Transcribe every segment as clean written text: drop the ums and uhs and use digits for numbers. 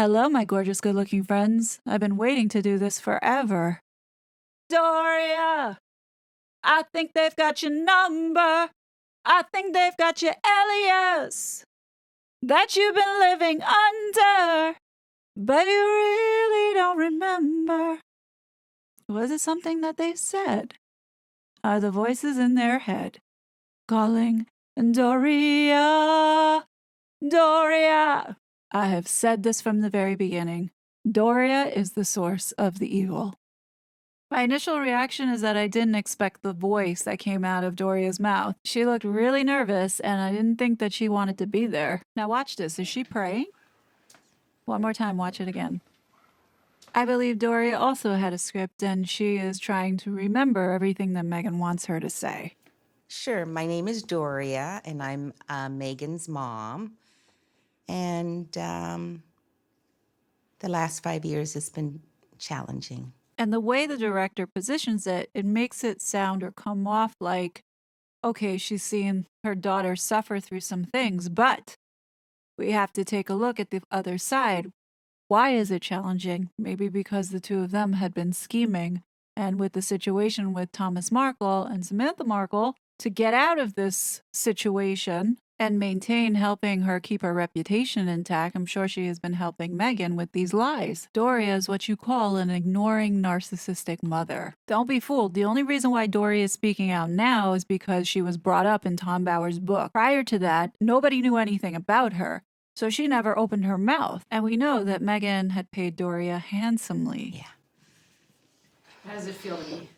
Hello, my gorgeous, good-looking friends. I've been waiting to do this forever. Doria! I think they've got your number. I think they've got your alias that you've been living under, but you really don't remember. Was it something that they said? Are the voices in their head calling Doria? Doria! I have said this from the very beginning. Doria is the source of the evil. My initial reaction is that I didn't expect the voice that came out of Doria's mouth. She looked really nervous, and I didn't think that she wanted to be there. Now watch this. Is she praying? One more time, watch it again. I believe Doria also had a script, and she is trying to remember everything that Meghan wants her to say. Sure. My name is Doria, and I'm Meghan's mom. And the last 5 years has been challenging. And the way the director positions it, it makes it sound or come off like, okay, she's seeing her daughter suffer through some things, but we have to take a look at the other side. Why is it challenging? Maybe because the two of them had been scheming, and with the situation with Thomas Markle and Samantha Markle, to get out of this situation and maintain helping her keep her reputation intact, I'm sure she has been helping Meghan with these lies. Doria is what you call an ignoring narcissistic mother. Don't be fooled. The only reason why Doria is speaking out now is because she was brought up in Tom Bower's book. Prior to that, nobody knew anything about her, so she never opened her mouth. And we know that Meghan had paid Doria handsomely. Yeah. How does it feel to be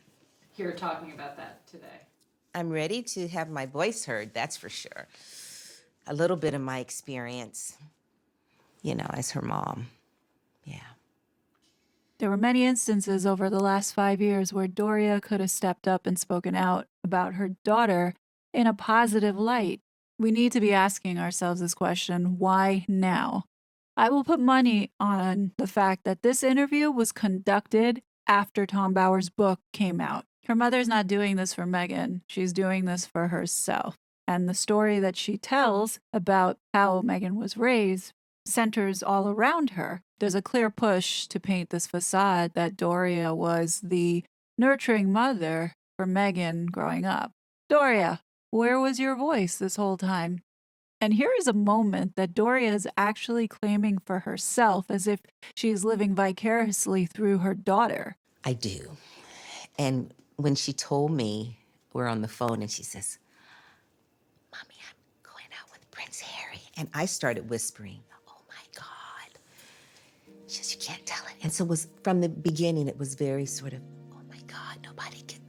here talking about that today? I'm ready to have my voice heard, that's for sure. A little bit of my experience, as her mom. Yeah. There were many instances over the last 5 years where Doria could have stepped up and spoken out about her daughter in a positive light. We need to be asking ourselves this question, why now? I will put money on the fact that this interview was conducted after Tom Bower's book came out. Her mother's not doing this for Meghan. She's doing this for herself. And the story that she tells about how Meghan was raised centers all around her. There's a clear push to paint this facade that Doria was the nurturing mother for Meghan growing up. Doria, where was your voice this whole time? And here is a moment that Doria is actually claiming for herself as if she's living vicariously through her daughter. I do. And when she told me, we're on the phone, and she says, Mommy, I'm going out with Prince Harry. And I started whispering, oh my God. She says, you can't tell it. And so from the beginning, it was very sort of, oh my God, nobody can,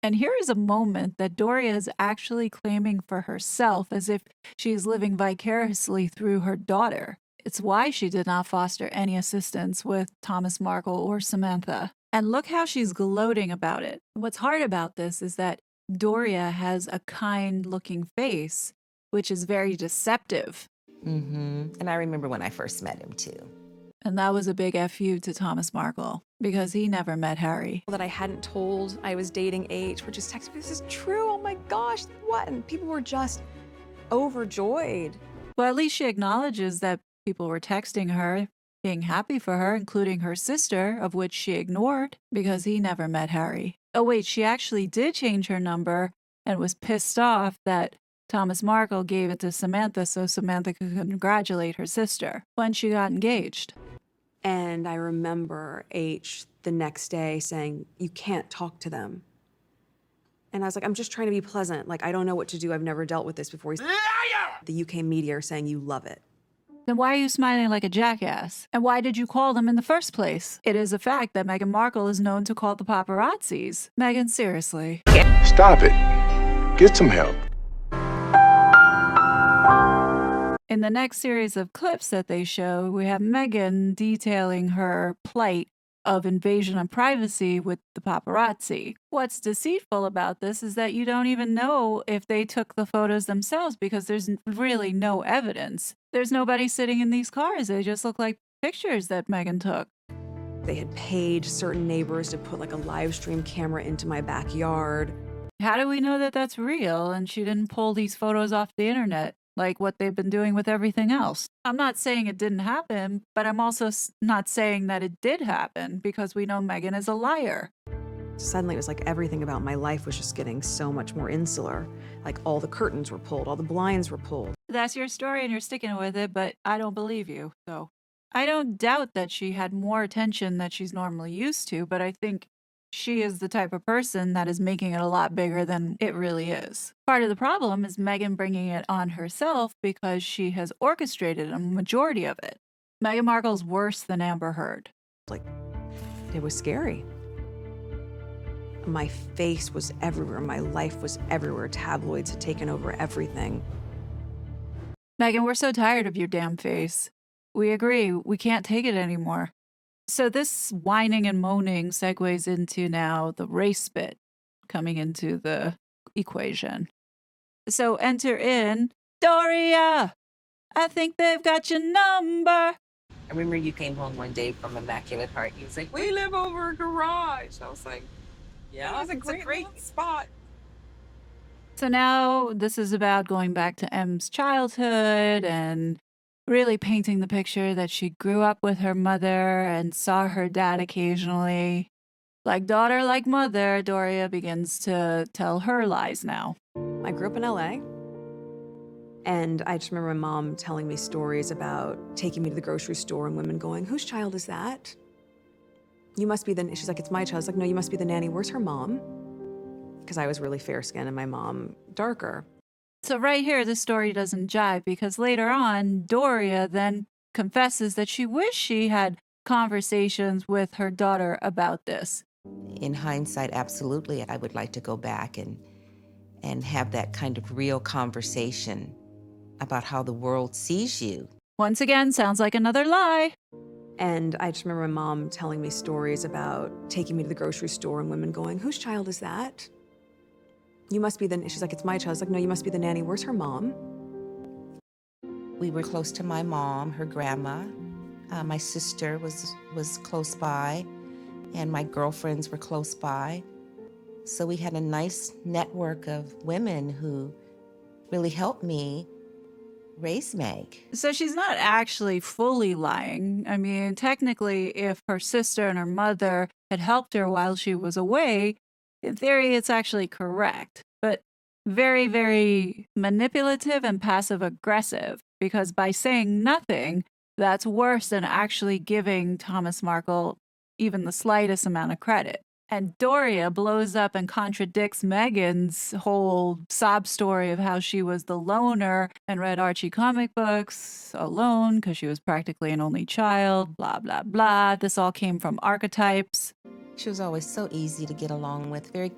And here is a moment that Doria is actually claiming for herself as if she's living vicariously through her daughter. It's why she did not foster any assistance with Thomas Markle or Samantha. And look how she's gloating about it. What's hard about this is that Doria has a kind-looking face, which is very deceptive. And I remember when I first met him, too. And that was a big FU to Thomas Markle, because he never met Harry. That I hadn't told I was dating H were just texting me, this is true, oh my gosh, what? And people were just overjoyed. Well, at least she acknowledges that people were texting her, being happy for her, including her sister, of which she ignored, because he never met Harry. Oh wait, she actually did change her number and was pissed off that Thomas Markle gave it to Samantha so Samantha could congratulate her sister when she got engaged. And I remember H the next day saying, you can't talk to them. And I was like, I'm just trying to be pleasant. Like, I don't know what to do. I've never dealt with this before. The UK media are saying you love it. Then why are you smiling like a jackass? And why did you call them in the first place? It is a fact that Meghan Markle is known to call the paparazzis. Meghan, seriously. Stop it. Get some help. In the next series of clips that they show, we have Meghan detailing her plight of invasion of privacy with the paparazzi. What's deceitful about this is that you don't even know if they took the photos themselves because there's really no evidence. There's nobody sitting in these cars. They just look like pictures that Meghan took. They had paid certain neighbors to put like a live stream camera into my backyard. How do we know that that's real and she didn't pull these photos off the internet? like what they've been doing with everything else. I'm not saying it didn't happen, but I'm also not saying that it did happen because we know Meghan is a liar. Suddenly, it was like everything about my life was just getting so much more insular. Like all the curtains were pulled, all the blinds were pulled. That's your story and you're sticking with it, but I don't believe you. So I don't doubt that she had more attention than she's normally used to, but I think she is the type of person that is making it a lot bigger than it really is. Part of the problem is Meghan bringing it on herself because she has orchestrated a majority of it. Meghan Markle's worse than Amber Heard. Like, it was scary. My face was everywhere. My life was everywhere. Tabloids had taken over everything. Meghan, we're so tired of your damn face. We agree, we can't take it anymore. So this whining and moaning segues into now the race bit coming into the equation. So enter in Doria. I think they've got your number. I remember you came home one day from Immaculate Heart. You was like, "We live over a garage." I was like, "Yeah, it's a great spot." So now this is about going back to M's childhood and really painting the picture that she grew up with her mother and saw her dad occasionally. Like daughter, like mother, Doria begins to tell her lies now. I grew up in LA. And I just remember my mom telling me stories about taking me to the grocery store and women going, "Whose child is that? You must be the," she's like, "It's my child." I was like, "No, you must be the nanny. Where's her mom?" Because I was really fair-skinned and my mom darker. So right here, the story doesn't jive because later on, Doria then confesses that she wished she had conversations with her daughter about this. In hindsight, absolutely, I would like to go back and have that kind of real conversation about how the world sees you. Once again, sounds like another lie. And I just remember my mom telling me stories about taking me to the grocery store and women going, "Whose child is that? You must be the," she's like, "It's my child." I was like, "No, you must be the nanny. Where's her mom?" We were close to my mom, her grandma. My sister was close by, and my girlfriends were close by. So we had a nice network of women who really helped me raise Meg. So she's not actually fully lying. I mean, technically, if her sister and her mother had helped her while she was away, in theory, it's actually correct. But very, very manipulative and passive aggressive, because by saying nothing, that's worse than actually giving Thomas Markle even the slightest amount of credit. And Doria blows up and contradicts Meghan's whole sob story of how she was the loner and read Archie comic books alone because she was practically an only child, blah, blah, blah. This all came from archetypes. She was always so easy to get along with, very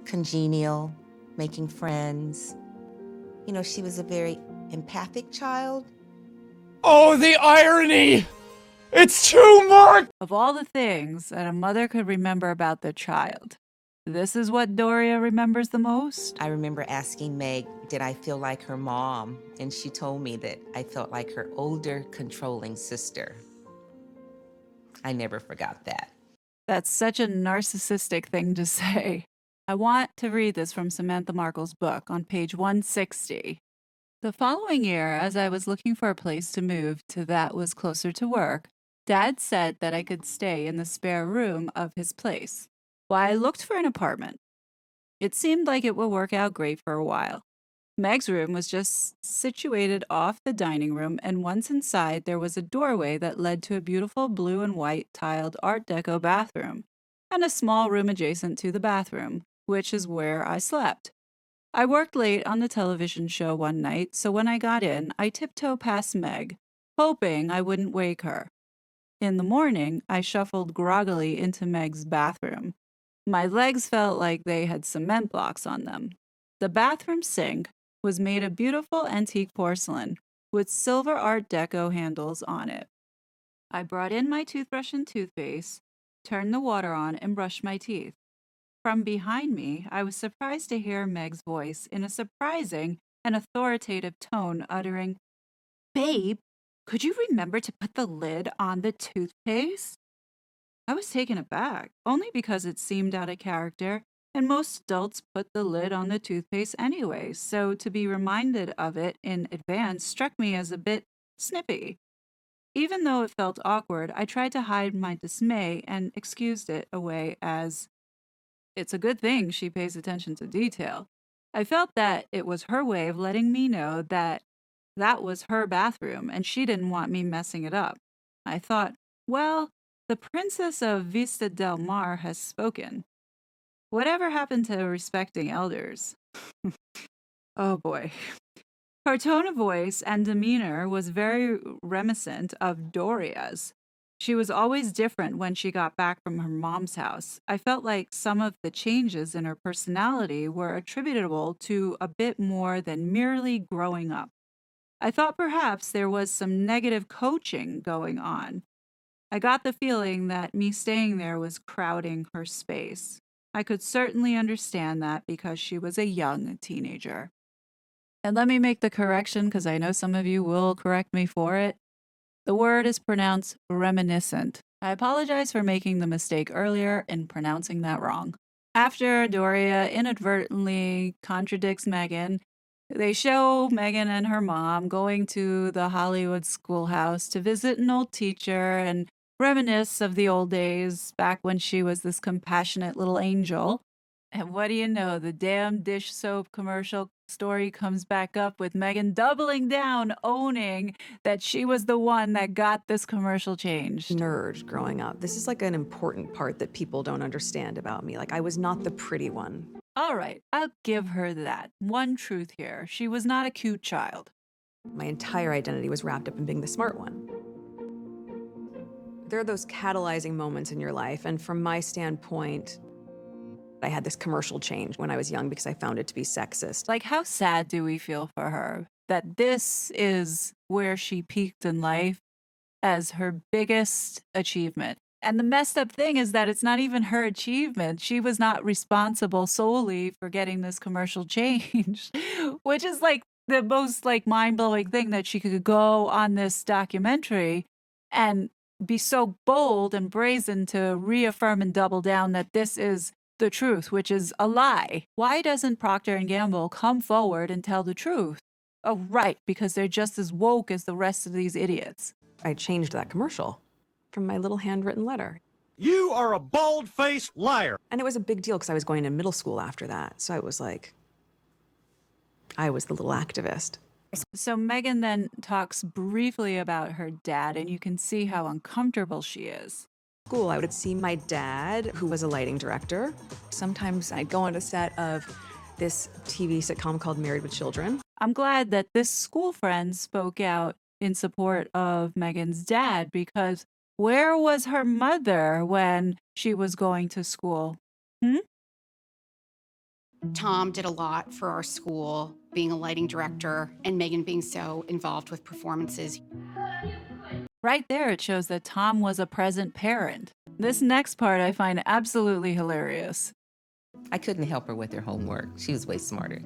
congenial, making friends. You know, she was a very empathic child. Oh, the irony! It's too much! Of all the things that a mother could remember about their child, this is what Doria remembers the most. I remember asking Meg, did I feel like her mom? And she told me that I felt like her older, controlling sister. I never forgot that. That's such a narcissistic thing to say. I want to read this from Samantha Markle's book on page 160. The following year, as I was looking for a place to move to that was closer to work, Dad said that I could stay in the spare room of his place while I looked for an apartment. It seemed like it would work out great for a while. Meg's room was just situated off the dining room, and once inside, there was a doorway that led to a beautiful blue and white tiled Art Deco bathroom and a small room adjacent to the bathroom, which is where I slept. I worked late on the television show one night, so when I got in, I tiptoed past Meg, hoping I wouldn't wake her. In the morning, I shuffled groggily into Meg's bathroom. My legs felt like they had cement blocks on them. The bathroom sink was made of beautiful antique porcelain with silver Art Deco handles on it. I brought in my toothbrush and toothpaste, turned the water on, and brushed my teeth. From behind me, I was surprised to hear Meg's voice in a surprising and authoritative tone uttering, "Babe, could you remember to put the lid on the toothpaste?" I was taken aback, only because it seemed out of character, And most adults put the lid on the toothpaste anyway, so to be reminded of it in advance struck me as a bit snippy. Even though it felt awkward, I tried to hide my dismay and excused it away as it's a good thing she pays attention to detail. I felt that it was her way of letting me know that that was her bathroom and she didn't want me messing it up. I thought, well, the Princess of Vista del Mar has spoken. Whatever happened to respecting elders? Oh boy. Her tone of voice and demeanor was very reminiscent of Doria's. She was always different when she got back from her mom's house. I felt like some of the changes in her personality were attributable to a bit more than merely growing up. I thought perhaps there was some negative coaching going on. I got the feeling that me staying there was crowding her space. I could certainly understand that because she was a young teenager. And let me make the correction because I know some of you will correct me for it. The word is pronounced reminiscent. I apologize for making the mistake earlier in pronouncing that wrong. After Doria inadvertently contradicts Meghan, they show Meghan and her mom going to the Hollywood schoolhouse to visit an old teacher and reminisce of the old days back when she was this compassionate little angel. And what do you know? The damn dish soap commercial story comes back up with Meghan doubling down, owning that she was the one that got this commercial changed. Nerd growing up. This is like an important part that people don't understand about me. Like, I was not the pretty one. All right, I'll give her that. One truth here. She was not a cute child. My entire identity was wrapped up in being the smart one. There are those catalyzing moments in your life, and from my standpoint, I had this commercial change when I was young because I found it to be sexist. Like, how sad do we feel for her that this is where she peaked in life as her biggest achievement? And the messed up thing is that it's not even her achievement. She was not responsible solely for getting this commercial change, which is like the most like mind-blowing thing that she could go on this documentary and be so bold and brazen to reaffirm and double down that this is the truth, which is a lie. Why doesn't Procter & Gamble come forward and tell the truth? Oh, right, because they're just as woke as the rest of these idiots. I changed that commercial from my little handwritten letter. You are a bald-faced liar. And it was a big deal because I was going to middle school after that. So I was like, I was the little activist. So Meghan then talks briefly about her dad, and you can see how uncomfortable she is. School, I would see my dad, who was a lighting director. Sometimes I'd go on a set of this TV sitcom called Married with Children. I'm glad that this school friend spoke out in support of Meghan's dad, because where was her mother when she was going to school? Tom did a lot for our school, being a lighting director, and Meghan being so involved with performances. Right there, it shows that Tom was a present parent. This next part I find absolutely hilarious. I couldn't help her with her homework. She was way smarter.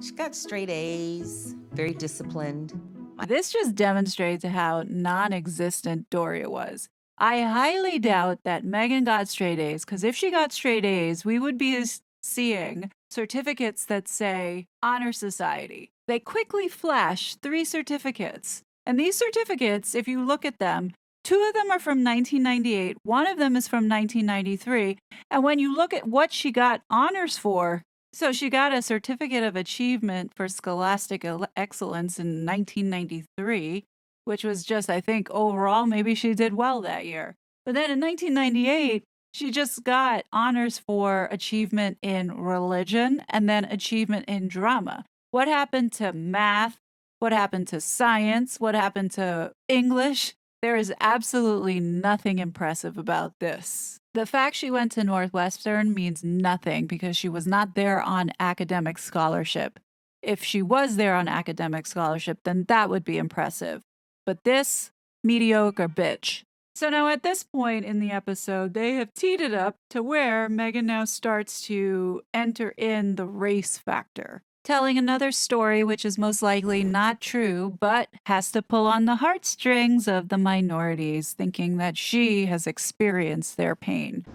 She got straight A's, very disciplined. This just demonstrates how non-existent Doria was. I highly doubt that Meghan got straight A's, because if she got straight A's, we would be seeing certificates that say Honor Society. They quickly flash 3 certificates. And these certificates, if you look at them, 2 of them are from 1998, 1 of them is from 1993. And when you look at what she got honors for, so she got a certificate of achievement for scholastic excellence in 1993, which was just, I think, overall, maybe she did well that year. But then in 1998, she just got honors for achievement in religion and then achievement in drama. What happened to math? What happened to science? What happened to English? There is absolutely nothing impressive about this. The fact she went to Northwestern means nothing because she was not there on academic scholarship. If she was there on academic scholarship, then that would be impressive. But this, mediocre bitch. So now at this point in the episode, they have teed it up to where Meghan now starts to enter in the race factor, telling another story which is most likely not true, but has to pull on the heartstrings of the minorities, thinking that she has experienced their pain.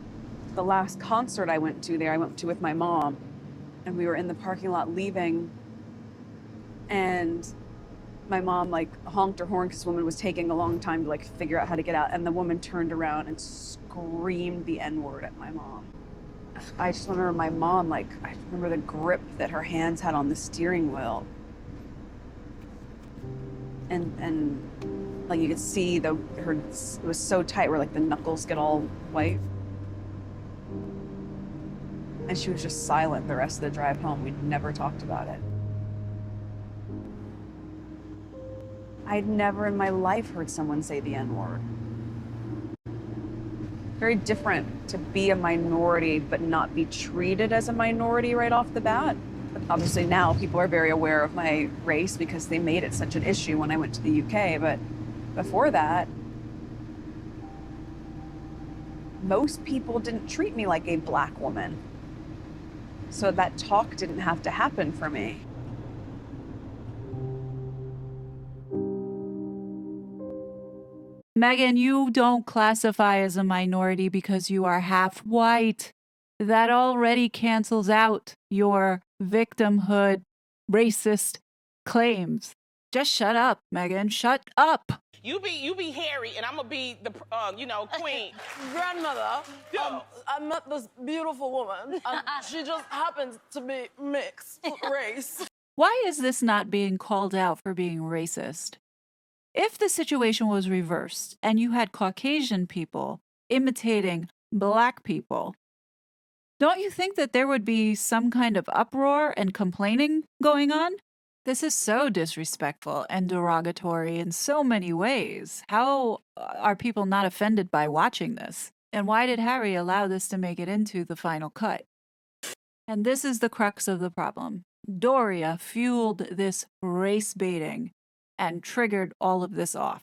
The last concert I went to there, I went to with my mom, and we were in the parking lot leaving, and my mom like honked her horn because this woman was taking a long time to like figure out how to get out, and the woman turned around and screamed the N-word at my mom. I just remember my mom, like, I remember the grip that her hands had on the steering wheel. And like you could see it was so tight where like the knuckles get all white. And she was just silent the rest of the drive home. We never talked about it. I'd never in my life heard someone say the N-word. Very different to be a minority but not be treated as a minority right off the bat. But obviously now people are very aware of my race because they made it such an issue when I went to the UK. But before that, most people didn't treat me like a Black woman. So that talk didn't have to happen for me. Meghan, you don't classify as a minority because you are half white. That already cancels out your victimhood racist claims. Just shut up, Meghan. Shut up. You be Harry, and I'm gonna be the, queen. Grandmother, I met this beautiful woman, and she just happens to be mixed race. Why is this not being called out for being racist? If the situation was reversed and you had Caucasian people imitating Black people, don't you think that there would be some kind of uproar and complaining going on? This is so disrespectful and derogatory in so many ways. How are people not offended by watching this? And why did Harry allow this to make it into the final cut? And this is the crux of the problem. Doria fueled this race baiting and triggered all of this off.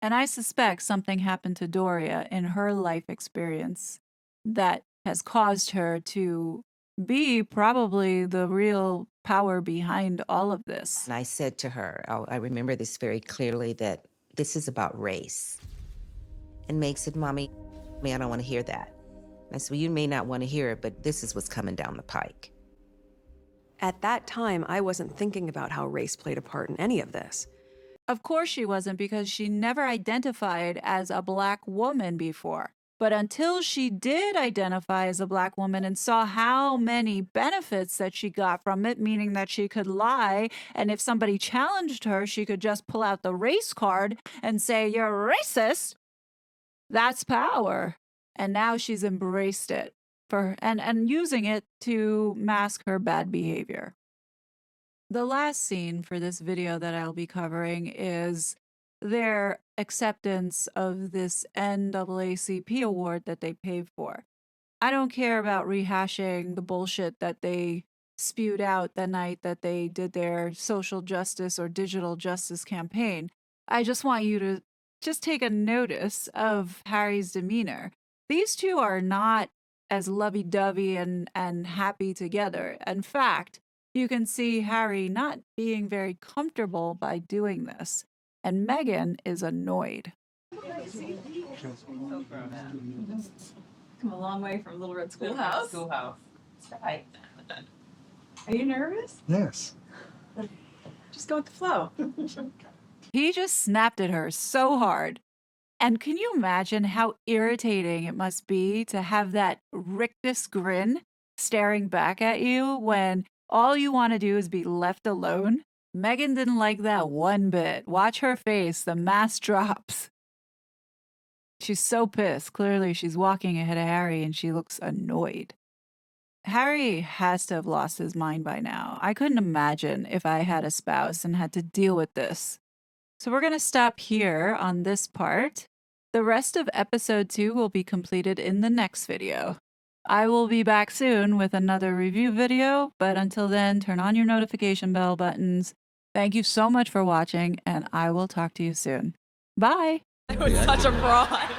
And I suspect something happened to Doria in her life experience that has caused her to be probably the real power behind all of this. And I said to her, I remember this very clearly, that this is about race. And Meg said, Mommy, I don't want to hear that. I said, well, you may not want to hear it, but this is what's coming down the pike. At that time, I wasn't thinking about how race played a part in any of this. Of course she wasn't, because she never identified as a Black woman before. But until she did identify as a Black woman and saw how many benefits that she got from it, meaning that she could lie, and if somebody challenged her, she could just pull out the race card and say, you're racist, that's power. And now she's embraced it and using it to mask her bad behavior. The last scene for this video that I'll be covering is their acceptance of this NAACP award that they paid for. I don't care about rehashing the bullshit that they spewed out the night that they did their social justice or digital justice campaign. I just want you to just take a notice of Harry's demeanor. These two are not as lovey-dovey and happy together. In fact, you can see Harry not being very comfortable by doing this. And Meghan is annoyed. Come a long way from Little Red Schoolhouse. Schoolhouse. Right. Are you nervous? Yes. Just go with the flow. He just snapped at her so hard. And can you imagine how irritating it must be to have that rictus grin staring back at you when all you want to do is be left alone? Meghan didn't like that one bit. Watch her face. The mask drops. She's so pissed. Clearly, she's walking ahead of Harry and she looks annoyed. Harry has to have lost his mind by now. I couldn't imagine if I had a spouse and had to deal with this. So we're going to stop here on this part. The rest of episode 2 will be completed in the next video. I will be back soon with another review video, but until then, turn on your notification bell buttons. Thank you so much for watching, and I will talk to you soon. Bye! It was such a fraud.